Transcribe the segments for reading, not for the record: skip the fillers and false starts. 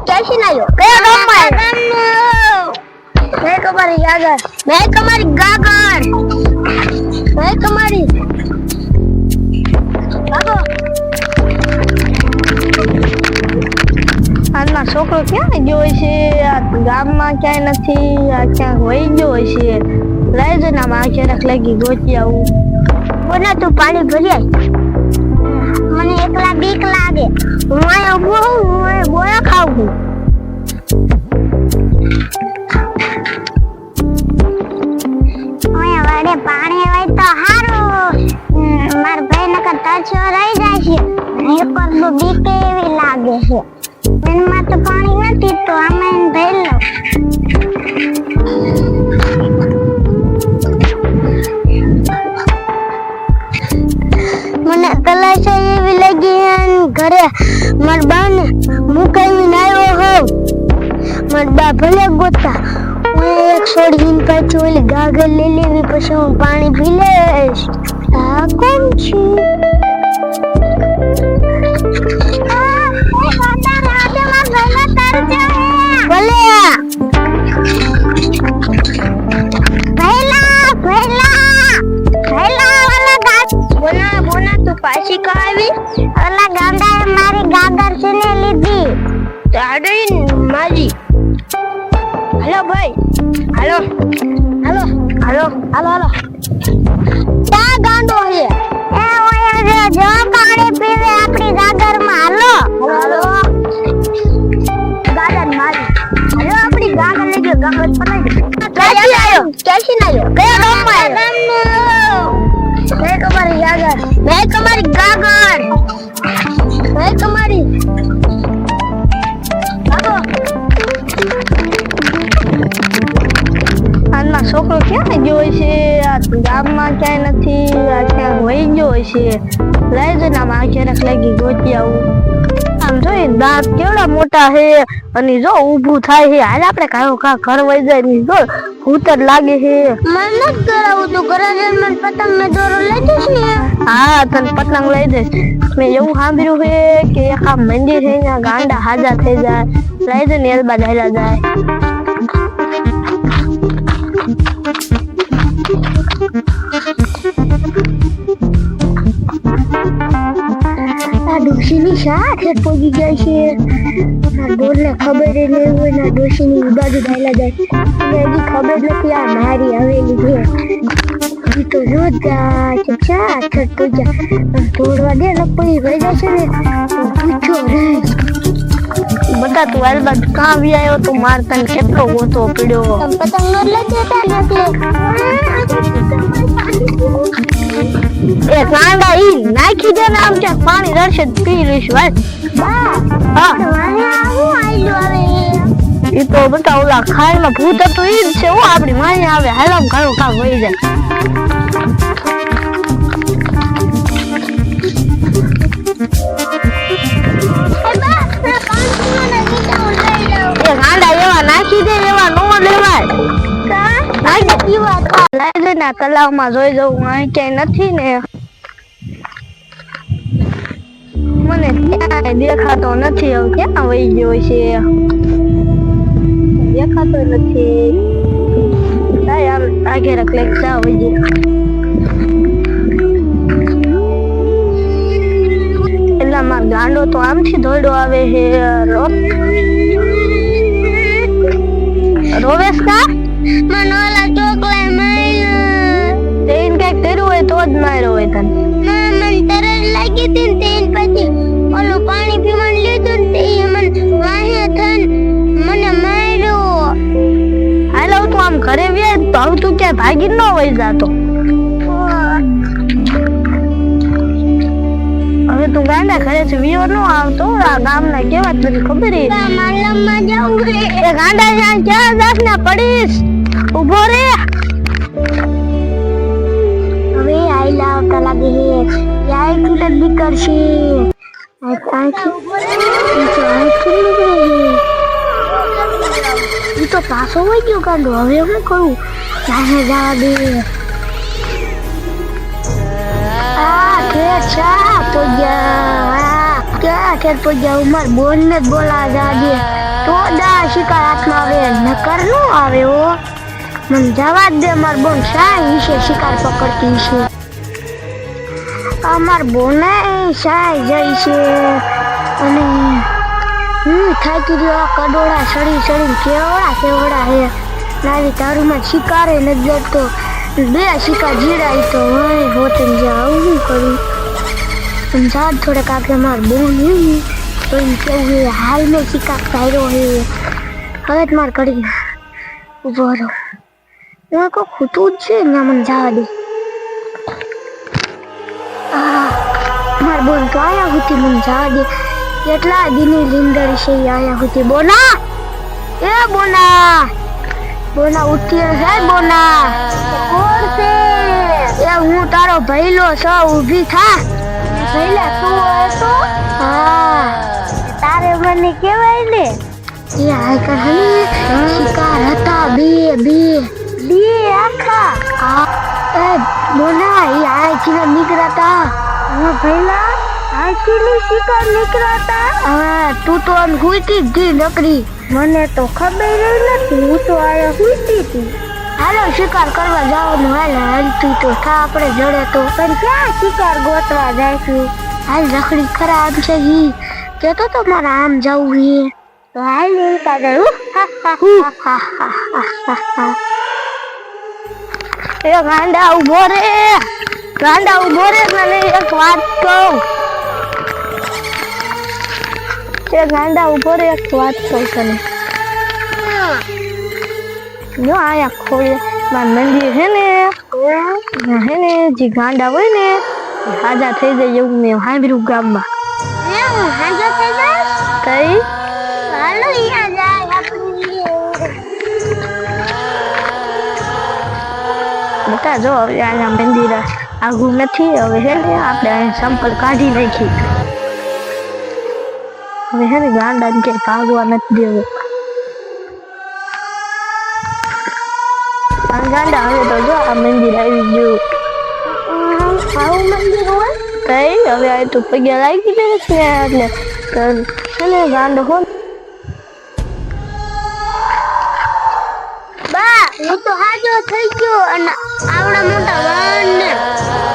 कैसी नहीं हो कया गांव में मैं तुम्हारी गागर मैं तुम्हारी बाबो આના છોકરો ક્યાં ગયો છે આ ગામમાં ક્યાંય નથી આ ક્યાં વહી ગયો છે લઈ જઈને આમાં આખેરક લાગી ગોતી આવું બોના તું પાણી ભરી આય મને એકલા બીક લાગે હું અહીંયા ઉભો હું બોયા ખાવું ઓય વાડે પાણી હોય તો હારું માર ભાઈ નકર તરછો રહી જાય છે એક પર તો બીક એવી લાગે છે એમાં તો પાણી નથી તો આમે ભરી લો મને તલાશા એવી લાગી ઘરે માર બાને મુકાઈને આવ્યો હોવ માર બા ભલે ગોતા હું એક છોડીને પાછું ઓલી ગાગર લઈ લેવી પછી હું પાણી પી લઈશ આ કોણ છે પાછી કાવી ઓલા ગાંડાએ મારી ગાગર સુને લીધી તાડી માજી હાલો ભાઈ હાલો હાલો હાલો હાલો હાલો તા ગાંડો છે એ ઓય રે જો પાણી પીવે આપણી ગાગર માં હાલો હાલો ગાગર મારી હાલો આપણી ગાગર લઈ ગયો ગાગર પલાઈ કેસી આયો કયા ગામમાં આયો मैं तुम्हारी गागर मैं तुम्हारी बाबो આના છોકરો ક્યાં ગયો છે આ ગામમાં ક્યાંય નથી આ ક્યાં વહી ગયો છે લઈ જઈને આમાં આખેરક લાગી ગોતી આવું આમ જોઈ દાંત કેવડા મોટા છે અને જો ઊભું થાય છે હાલ આપણે કાયો કા ઘર વઈ જાય ની જો ભૂતર લાગે છે મને ન કરાવું તો ઘરે મને પતંગ ને દોરો લઈ દઈશ ને હા તને પતંગ લઈ દઈશ મેં એવું સાંભળ્યું છે કે એક આ મંદિર છે ત્યાં ગાંડા હાજા થઈ જાય લઈ જઈને એલબા ડાયલા જાય ડોશીની સાથે પહોંચી જાય છે ડોરને ખબર નહીં હોય ને ડોશીની બાજુ ડાયલા જાય હજી ખબર નથી આ મારી હવેલી છે ઈ તો રોજ જાય છે છાછટ પહોંચ્યા દોડવા દે ને પછી વહી જાય છે ને પૂછો રે બતા તું હાલ બાદ કાં આવી આવ્યો તો માર તને કેટલો ગોતો પીડ્યો પતંગ નો લઈ જતા નથી એ કાંડા ઈ નાખી દે ને આમ ક્યાં પાણી રડશે પી લઈશ ભાઈ હા ઈ તો બતા ઓલા ખાયમાં ભૂત હતું ઈ જ છે હું આપણી માને આવે હાલમ ઘણું કામ વહી જાય એ કાંડા એવા નાખી દે એવા નો લેવાય લઈ જઈને તલાવમાં જોઈ જવું અહીં ક્યાંય નથી ને મને ક્યાંય દેખાતો નથી હવે ક્યાં વહી ગયો છે દેખાતો નથી યાર આગે રખ જા વહી ગયા એટલે માર ગાંડો તો આમથી દોડો આવે છે રોવેશ કા મનોલા ચોકલા માર્યો તેન કે કર્યું હોય તો જ માર્યો હોય તને મને તરસ લાગી હતી તેન પછી ઓલું પાણી પીવાનું લીધું ને તે મને વાહે થન મને માર્યો હાલો તું આમ ઘરે વે તો હવે તું ક્યાં ભાગી ન વઈ જાતો હવે તું ગાંડા ઘરે છે વિયો ન આવતો આ ગામના કેવા તને ખબર હે માલમાં જાઉં રે એ ગાંડા જ્યાં ક્યાં જાસ ને પડીશ ઉભો રે હવે આઈ લાવતા લાગે હે યાર કુલર બી કરશે ઈ તો પાછો વઈ ગયો ગાંડો હવે હું કરું ચાહે જવા દે આ કે ચા તો ગયા ક્યાં ખેર પગ્યા ઉમર બોન ને બોલા જાજે તો દા શિકાર હાથમાં આવે નકર નો આવે ઓ મન જવા દે માર બોન શાય વિશે શિકાર પકડતી છે અમાર બોને શાય જાય છે અને થાકી રહ્યો કડોળા સડી કેવડા હે નાવી તારુમાં શિકારે નથી જતો બે શિકાર જીડાય તો હોય હોટલ જાઉં શું કરું સમજાવ થોડેક આગળ માર બોન તો એમ કેવું હે હાલ મેં શિકાર પાડ્યો હે હવે જ માર કરી ઉભો રહો હું કોઈ ખૂટું જ છે ને મને જવા દે માર બોન તો આયા હતી મને જવા દે કેટલા દિની લીંદર છે આયા હતી બોના એ બોના ઉઠી જાય બોના કોણ છે એ હું તારો ભઈલો છો ઊભી થા ભઈલા તું હતો હા તારે મને કેવાય ને એ આ કહાની શિકાર હતા બે આખા એ બોના એ આ ચીને નીકળતા હું ભઈલા આ ચીને શિકાર નીકળતા હા તું તો આમ હુઈતી જ નકરી મને તો ખબર નથી હું તો આયા હુઈતી હતી હાલો શિકાર કરવા જવાનું હાલતું તો થા આપણે જડે તો પણ ક્યાં શિકાર ગોતવા જઈશું હાલ રખડી ખરા આમ છે ઈ કેતો તો મારે આમ જવું હે તો હાલ નીકળતા જવું એ ગાંડા ઉભો રે મને એક વાત કહું તને જો આયા ખોલે માર મંદિર હે ને જે ગાંડા હોય ને હાજા થઈ જાય એવું મેં સાંભળ્યું ગામમાં હાજા થઈ જાય કઈ હાલો અહીંયા જાય આપણી બેટા જો હવે આયા મંદિર આગું નથી હવે હે ને આપણે અહીંયા સંપલ કાઢી નાખી હવે હે ને ગાંડા ને ક્યાંય ભાગવા નથી દેવો ગાંડા હવે તો જો આ મંદિર આવી ગયું આવું મંદિર હોય કઈ હવે આ તો પગ્યા લાગી જાય છે એટલે છે ને ગાંડો હો બા હું તો હાજો થઈ ગયો અને આવડા મોટા વાળ ને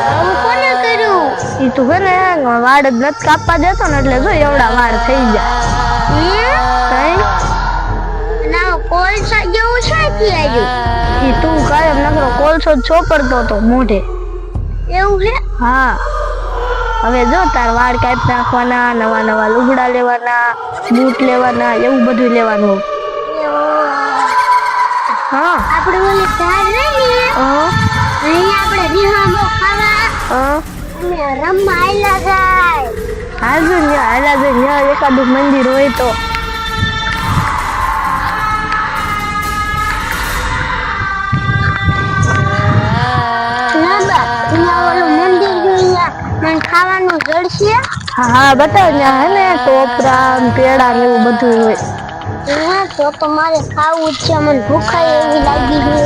આવું કોને કર્યું ઈ તો હે ને વાળ જ નથી કાપવા દેતો ને એટલે જો એવડા વાળ થઈ જાય કઈ ના કોલસા જેવું છે કે આવ્યું ઈ તું કાયમ નકરો કોલસો ચોપડતો તો મોઢે એવું છે હા હવે જો તાર વાળ કાપી નાખવાના નવા લુગડા લેવાના બૂટ લેવાના એવું બધું લેવાનું હા આપણે ઓલી કાર નહીં અહીં આપણે રીહામો ખાવા અમે રમવા આયલા જાય હાજુ ને આયલા જાય એકાદું મંદિર હોય તો ખાવાનું જડશે હા બતાવ ને હે ને ટોપરા પેડા ને એવું બધું હોય હા તો મારે ખાવું જ છે મને ભૂખાઈ એવી લાગી છે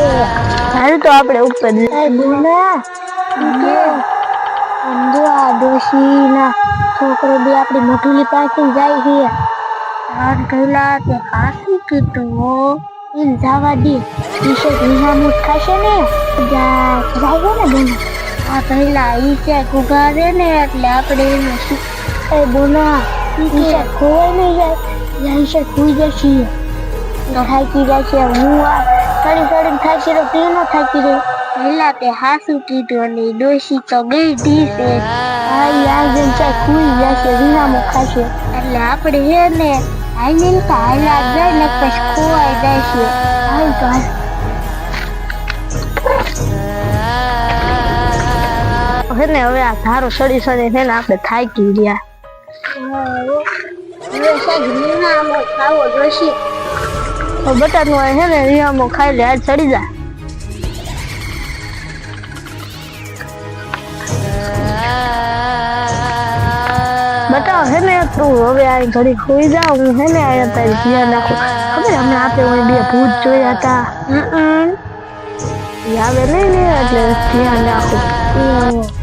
હાલ તો આપણે ઉપર બોલા જો આ ડોશી ના છોકરો બે આપણી મોઢુલી પાસે જાય છે હાર કઈલા તે કાસી કીધું એમ જવા દે ઈશે નિહામું ખાશે ને જાય ને બોલ આ પહેલા ઈશે ગુગારે ને એટલે આપણે એને એ બોલા ઈશે ખોવાય નહીં જાય ઈશે ખોઈ જશે થાકી જશે હું આ સડી થાકી રહ્યો તે ન થાકી રહ્યો પહેલા તે હાસું કીધું અને ડોશી તો ગઈ ઢીસે આ જેમ છે ખોઈ જશે વિનામો ખાશે એટલે આપણે હે ને હાઈલ તો હાલા જાય ને પછી ખોવાઈ જાય છે હાલ તો હે ને હવે આ ધારો સડી છે ને આપણે થાકી ગયા ખાવો જોશી બટાનું હે ને રીહામો ખાઈ લે આજ ચડી જા બટા હે ને તું હવે આ ઘડી ખોઈ જા હું હે ને આયા તારી ધ્યાન રાખું ખબર હમણાં આપણે બે ભૂત જોયા હતા આવે નહીં ને એટલે ધ્યાન રાખું